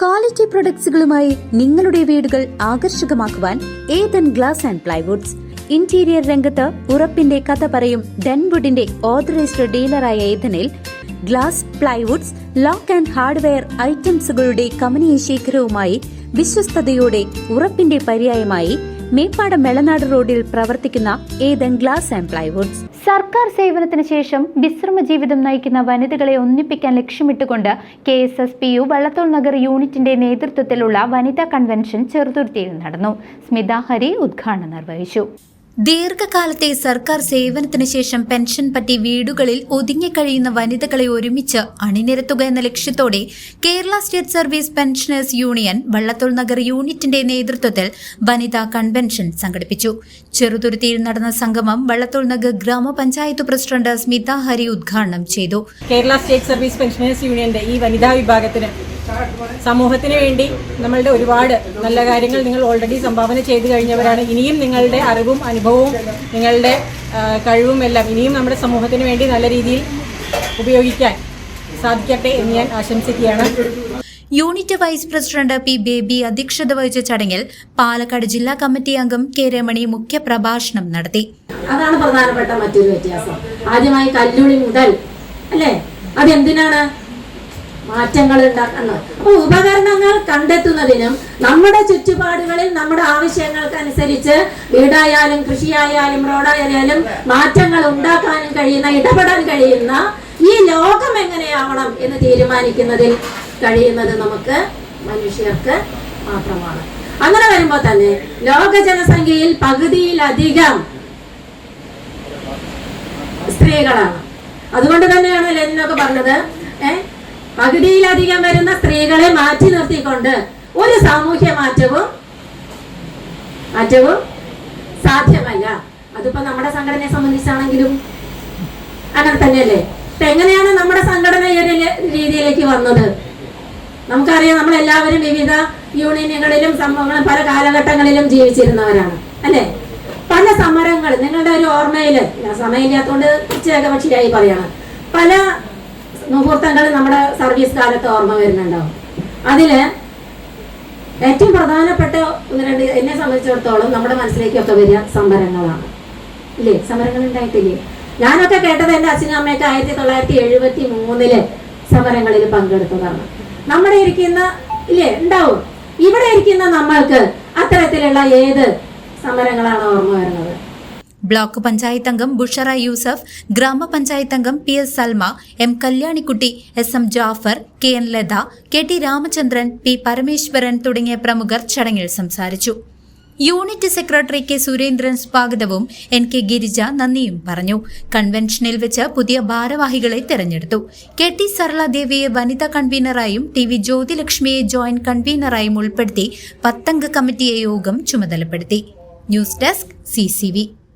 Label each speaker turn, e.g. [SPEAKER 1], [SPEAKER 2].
[SPEAKER 1] Quality പ്രൊഡക്ട്സുകളുമായി നിങ്ങളുടെ വീടുകൾ ആകർഷകമാക്കുവാൻ Ethan glass and plywoods. Interior രംഗത്ത് ഉറപ്പിന്റെ കഥ പറയും ഡെൻവുഡിന്റെ ഓതറൈസ്ഡ് ഡീലറായ ഏതനിൽ glass, plywoods, lock and hardware ഐറ്റംസുകളുടെ കമനീയ ശേഖരവുമായി വിശ്വസ്തയോടെ ഉറപ്പിന്റെ പര്യായമായി മേപ്പാടം മെളനാട് റോഡിൽ പ്രവർത്തിക്കുന്ന ഏതൻ ഗ്ലാസ് ആൻഡ് പ്ലൈവുഡ്സ്. സർക്കാർ സേവനത്തിന് ശേഷം വിശ്രമ ജീവിതം നയിക്കുന്ന വനിതകളെ ഒന്നിപ്പിക്കാൻ ലക്ഷ്യമിട്ടുകൊണ്ട് KSSPU വള്ളത്തോൾ നഗർ യൂണിറ്റിന്റെ നേതൃത്വത്തിലുള്ള വനിതാ കൺവെൻഷൻ ചെറുതുരുത്തിയിൽ നടന്നു. സ്മിത ഹരി ഉദ്ഘാടനം നിർവഹിച്ചു. ദീർഘകാലത്തെ സർക്കാർ സേവനത്തിന് ശേഷം പെൻഷൻ പറ്റി വീടുകളിൽ ഒതുങ്ങിക്കഴിയുന്ന വനിതകളെ ഒരുമിച്ച് അണിനിരത്തുക എന്ന ലക്ഷ്യത്തോടെ Kerala state service pensioners union Vallathol Nagar യൂണിറ്റിന്റെ നേതൃത്വത്തിൽ വനിതാ കൺവെൻഷൻ സംഘടിപ്പിച്ചു. ചെറുതുരുത്തിയിൽ നടന്ന സംഗമം വള്ളത്തോൾ നഗർ ഗ്രാമപഞ്ചായത്ത് പ്രസിഡന്റ് സ്മിത ഹരി ഉദ്ഘാടനം ചെയ്തു.
[SPEAKER 2] കേരള സ്റ്റേറ്റ് സർവീസ് പെൻഷനേഴ്സ് യൂണിയന്റെ ഈ വനിതാ വിഭാഗത്തിന് സമൂഹത്തിന് വേണ്ടി നമ്മളുടെ ഒരുപാട് നല്ല കാര്യങ്ങൾ നിങ്ങൾ ഓൾറെഡി സംഭാവന ചെയ്തു കഴിഞ്ഞവരാണ്. ഇനിയും നിങ്ങളുടെ അറിവും അനുഭവവും നിങ്ങളുടെ കഴിവും എല്ലാം ഇനിയും നമ്മുടെ സമൂഹത്തിന് വേണ്ടി നല്ല രീതിയിൽ ഉപയോഗിക്കാൻ സാധിക്കട്ടെ എന്ന് ഞാൻ ആശംസിക്കുകയാണ്.
[SPEAKER 1] Unit vice president P. Baby അധ്യക്ഷത വഹിച്ച ചടങ്ങിൽ പാലക്കാട് ജില്ലാ കമ്മിറ്റി അംഗം K. രമണി മുഖ്യ പ്രഭാഷണം നടത്തി.
[SPEAKER 3] അതാണ് പ്രധാനപ്പെട്ട മറ്റൊരു വ്യത്യാസം. ആദ്യമായി കല്ലുളി മുതൽ അല്ലേ, അതെന്തിനാണ്? മാറ്റങ്ങൾ ഉണ്ടാക്കുന്നത്. അപ്പൊ ഉപകരണങ്ങൾ കണ്ടെത്തുന്നതിനും നമ്മുടെ ചുറ്റുപാടുകളിൽ നമ്മുടെ ആവശ്യങ്ങൾക്കനുസരിച്ച് വീടായാലും കൃഷിയായാലും റോഡായാലും മാറ്റങ്ങൾ ഉണ്ടാക്കാനും കഴിയുന്ന, ഇടപെടാൻ കഴിയുന്ന ഈ ലോകം എങ്ങനെയാവണം എന്ന് തീരുമാനിക്കുന്നതിൽ കഴിയുന്നത് നമുക്ക് മനുഷ്യർക്ക് മാത്രമാണ്. അങ്ങനെ വരുമ്പോൾ തന്നെ ലോക ജനസംഖ്യയിൽ പകുതിയിലധികം സ്ത്രീകളാണ്. അതുകൊണ്ട് തന്നെയാണ് ലെനിനൊക്കെ പറഞ്ഞത്, പകുതിയിലധികം വരുന്ന സ്ത്രീകളെ മാറ്റി നിർത്തിക്കൊണ്ട് ഒരു സാമൂഹ്യ മാറ്റവും സാധ്യമല്ല. അതിപ്പോ നമ്മുടെ സംഘടനയെ സംബന്ധിച്ചാണെങ്കിലും അങ്ങനെ തന്നെയല്ലേ. ഇപ്പൊ എങ്ങനെയാണ് നമ്മുടെ സംഘടന ഈ ഒരു രീതിയിലേക്ക് വന്നത്? നമുക്കറിയാം, നമ്മളെല്ലാവരും വിവിധ യൂണിയനുകളിലും സംഭവങ്ങളും പല കാലഘട്ടങ്ങളിലും ജീവിച്ചിരുന്നവരാണ് അല്ലെ. പല സമരങ്ങൾ നിങ്ങളുടെ ഒരു ഓർമ്മയില്, സമയമില്ലാത്തതുകൊണ്ട് ഏകപക്ഷീയമായി പറയാണ്, പല മുഹൂർത്തങ്ങൾ നമ്മുടെ സർവീസ് കാലത്ത് ഓർമ്മ വരുന്നുണ്ടാവും. അതില് ഏറ്റവും പ്രധാനപ്പെട്ട ഒന്ന് രണ്ട് എന്നെ സംബന്ധിച്ചിടത്തോളം നമ്മുടെ മനസ്സിലേക്കൊക്കെ വരിക സമരങ്ങളാണ് ഇല്ലേ. സമരങ്ങൾ ഉണ്ടായിട്ടില്ലേ? ഞാനൊക്കെ കേട്ടത് എൻ്റെ അച്ഛനും അമ്മയൊക്കെ 1973 സമരങ്ങളിൽ പങ്കെടുത്തതാണ്. നമ്മുടെ ഇരിക്കുന്ന ഇല്ലേ ഉണ്ടാവും, ഇവിടെ ഇരിക്കുന്ന നമ്മൾക്ക് അത്തരത്തിലുള്ള ഏത് സമരങ്ങളാണ് ഓർമ്മ വരുന്നത്?
[SPEAKER 1] ബ്ലോക്ക് പഞ്ചായത്ത് അംഗം ബുഷറ യൂസഫ്, ഗ്രാമപഞ്ചായത്ത് അംഗം PS Salma, M Kalyanikutty, SM Jafar, KN Latha, KT Ramachandran, P Parameswaran തുടങ്ങിയ പ്രമുഖർ ചടങ്ങിൽ സംസാരിച്ചു. യൂണിറ്റ് സെക്രട്ടറി K സുരേന്ദ്രൻ സ്വാഗതവും NK ഗിരിജ നന്ദിയും പറഞ്ഞു. കൺവെൻഷനിൽ വെച്ച് പുതിയ ഭാരവാഹികളെ തെരഞ്ഞെടുത്തു. KT സരളാദേവിയെ വനിതാ കൺവീനറായും TV ജ്യോതിലക്ഷ്മിയെ ജോയിന്റ് കൺവീനറായും ഉൾപ്പെടുത്തി 10 അംഗ കമ്മിറ്റിയെ യോഗം ചുമതലപ്പെടുത്തി. News desk CCV.